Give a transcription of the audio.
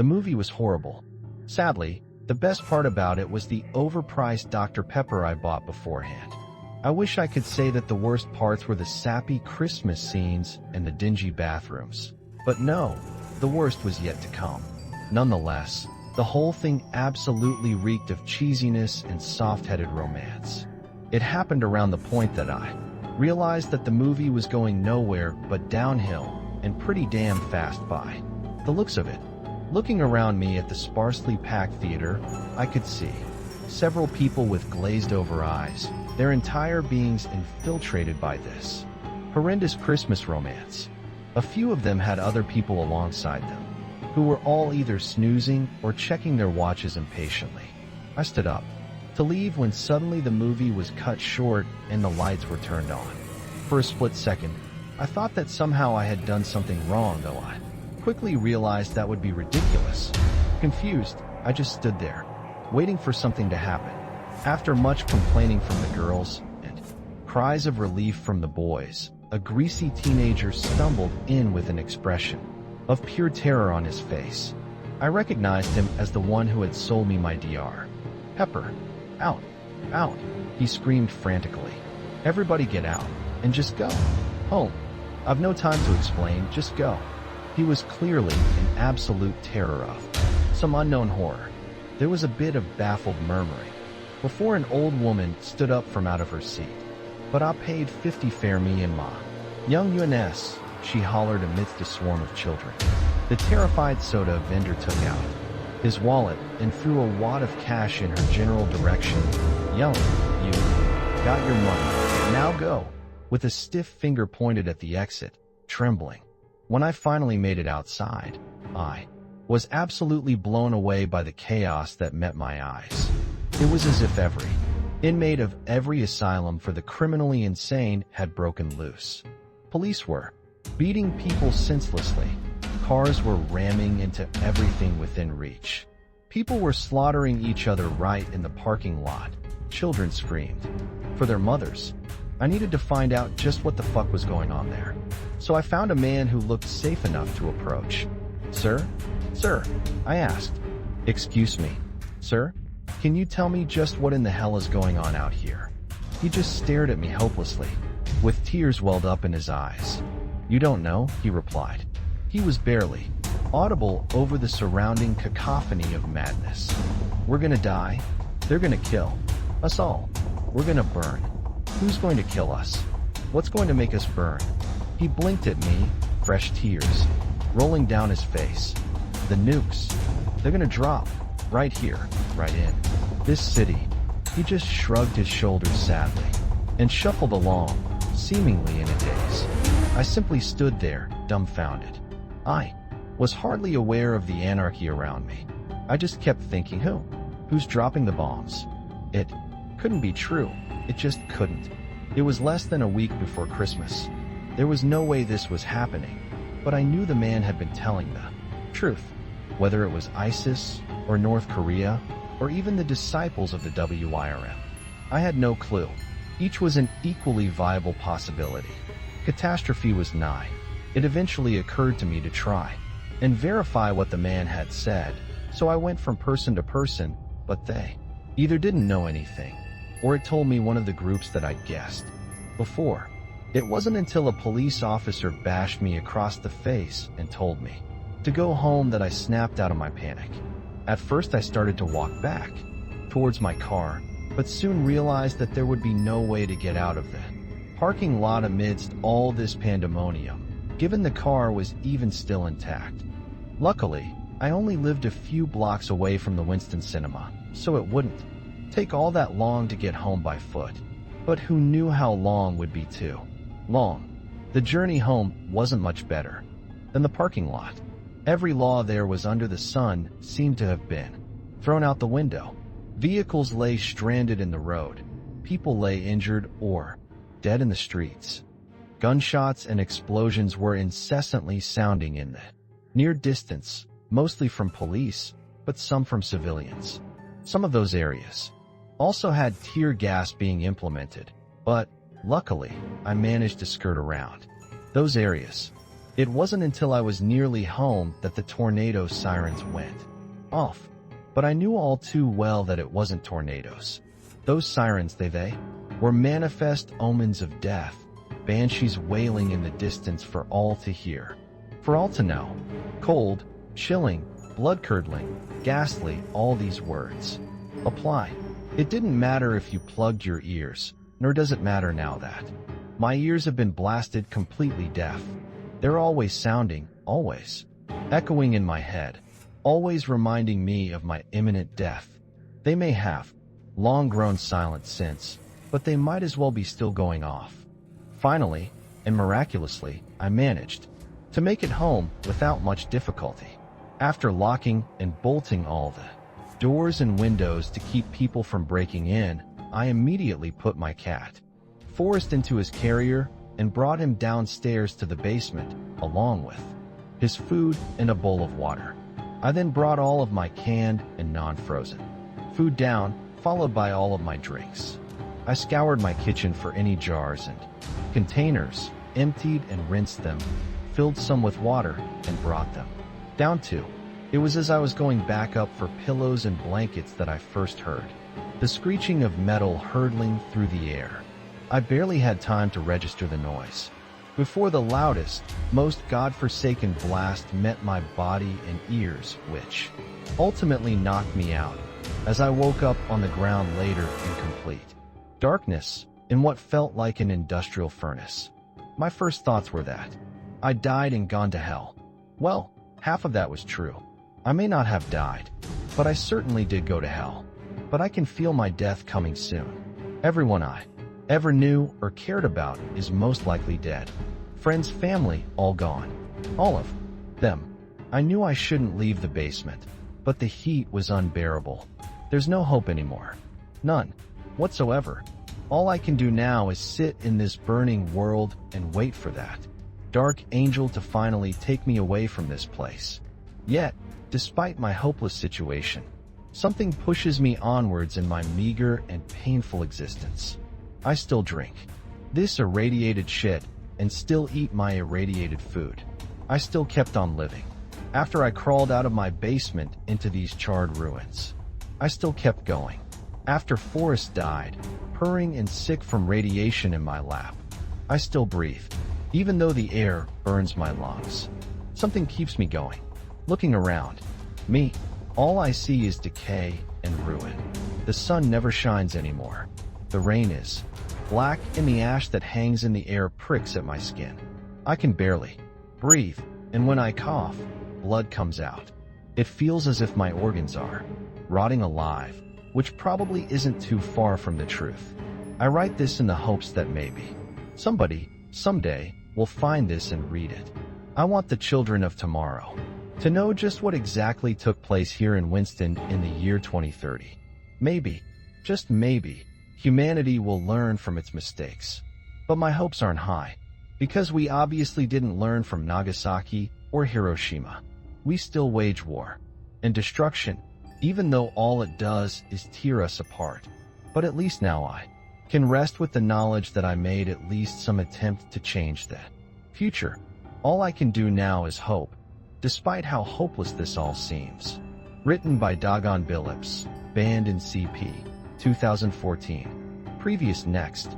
The movie was horrible. Sadly, the best part about it was the overpriced Dr. Pepper I bought beforehand. I wish I could say that the worst parts were the sappy Christmas scenes and the dingy bathrooms. But no, the worst was yet to come. Nonetheless, the whole thing absolutely reeked of cheesiness and soft-headed romance. It happened around the point that I realized that the movie was going nowhere but downhill and pretty damn fast by the looks of it. Looking around me at the sparsely packed theater, I could see several people with glazed-over eyes, their entire beings infiltrated by this horrendous Christmas romance. A few of them had other people alongside them, who were all either snoozing or checking their watches impatiently. I stood up to leave when suddenly the movie was cut short and the lights were turned on. For a split second, I thought that somehow I had done something wrong, though I quickly realized that would be ridiculous. Confused, I just stood there, waiting for something to happen. After much complaining from the girls and cries of relief from the boys, a greasy teenager stumbled in with an expression of pure terror on his face. I recognized him as the one who had sold me my DR. "Pepper, out, out," he screamed frantically. "Everybody get out, and just go home. I've no time to explain, just go." He was clearly in absolute terror of some unknown horror. There was a bit of baffled murmuring before an old woman stood up from out of her seat. "But I paid 50 for me and ma young UNS," she hollered amidst a swarm of children. The terrified soda vendor took out his wallet and threw a wad of cash in her general direction, yelling, "You got your money, now go," with a stiff finger pointed at the exit, trembling. When I finally made it outside, I was absolutely blown away by the chaos that met my eyes. It was as if every inmate of every asylum for the criminally insane had broken loose. Police were beating people senselessly. Cars were ramming into everything within reach. People were slaughtering each other right in the parking lot. Children screamed for their mothers. I needed to find out just what the fuck was going on there. So I found a man who looked safe enough to approach. "Sir? Sir?" I asked. "Excuse me, sir? Can you tell me just what in the hell is going on out here?" He just stared at me hopelessly, with tears welled up in his eyes. "You don't know?" he replied. He was barely audible over the surrounding cacophony of madness. "We're gonna die. They're gonna kill us all. We're gonna burn. Who's going to kill us? What's going to make us burn?" He blinked at me, fresh tears rolling down his face. "The nukes. They're gonna drop. Right here, right in this city." He just shrugged his shoulders sadly and shuffled along, seemingly in a daze. I simply stood there, dumbfounded. I was hardly aware of the anarchy around me. I just kept thinking, who's dropping the bombs? It couldn't be true. It just couldn't. It was less than a week before Christmas. There was no way this was happening, but I knew the man had been telling the truth. Whether it was ISIS or North Korea or even the disciples of the WIRM, I had no clue. Each was an equally viable possibility. Catastrophe was nigh. It eventually occurred to me to try and verify what the man had said, so I went from person to person, but they either didn't know anything, or it told me one of the groups that I'd guessed before. It wasn't until a police officer bashed me across the face and told me to go home that I snapped out of my panic. At first I started to walk back towards my car, but soon realized that there would be no way to get out of the parking lot amidst all this pandemonium, given the car was even still intact. Luckily, I only lived a few blocks away from the Winston Cinema, so it wouldn't take all that long to get home by foot. But who knew how long would be too long? The journey home wasn't much better than the parking lot. Every law there was under the sun seemed to have been thrown out the window. Vehicles lay stranded in the road. People lay injured or dead in the streets. Gunshots and explosions were incessantly sounding in the near distance, mostly from police, but some from civilians. Some of those areas also had tear gas being implemented, but luckily, I managed to skirt around those areas. It wasn't until I was nearly home that the tornado sirens went off. But I knew all too well that it wasn't tornadoes. Those sirens, they were manifest omens of death, banshees wailing in the distance for all to hear, for all to know. Cold, chilling, blood-curdling, ghastly, all these words apply. It didn't matter if you plugged your ears, nor does it matter now that my ears have been blasted completely deaf. They're always sounding, always echoing in my head, always reminding me of my imminent death. They may have long grown silent since, but they might as well be still going off. Finally, and miraculously, I managed to make it home without much difficulty. After locking and bolting all the doors and windows to keep people from breaking in, I immediately put my cat, Forrest, into his carrier and brought him downstairs to the basement, along with his food and a bowl of water. I then brought all of my canned and non-frozen food down, followed by all of my drinks. I scoured my kitchen for any jars and containers, emptied and rinsed them, filled some with water, and brought them down too. It was as I was going back up for pillows and blankets that I first heard the screeching of metal hurtling through the air. I barely had time to register the noise before the loudest, most godforsaken blast met my body and ears, which ultimately knocked me out as I woke up on the ground later in complete darkness in what felt like an industrial furnace. My first thoughts were that I died and gone to hell. Well, half of that was true. I may not have died, but I certainly did go to hell. But I can feel my death coming soon. Everyone I ever knew or cared about is most likely dead. Friends, family, all gone. All of them. I knew I shouldn't leave the basement, but the heat was unbearable. There's no hope anymore. None whatsoever. All I can do now is sit in this burning world and wait for that dark angel to finally take me away from this place. Yet, despite my hopeless situation, something pushes me onwards in my meager and painful existence. I still drink this irradiated shit and still eat my irradiated food. I still kept on living. After I crawled out of my basement into these charred ruins, I still kept going. After Forrest died, purring and sick from radiation in my lap, I still breathe, even though the air burns my lungs. Something keeps me going. Looking around me, all I see is decay and ruin. The sun never shines anymore. The rain is black, and the ash that hangs in the air pricks at my skin. I can barely breathe, and when I cough, blood comes out. It feels as if my organs are rotting alive, which probably isn't too far from the truth. I write this in the hopes that maybe somebody, someday, will find this and read it. I want the children of tomorrow to know just what exactly took place here in Winston in the year 2030. Maybe, just maybe, humanity will learn from its mistakes. But my hopes aren't high, because we obviously didn't learn from Nagasaki or Hiroshima. We still wage war and destruction, even though all it does is tear us apart. But at least now I can rest with the knowledge that I made at least some attempt to change that future. All I can do now is hope, despite how hopeless this all seems. Written by Dagon Billups, banned in CP, 2014. Previous next.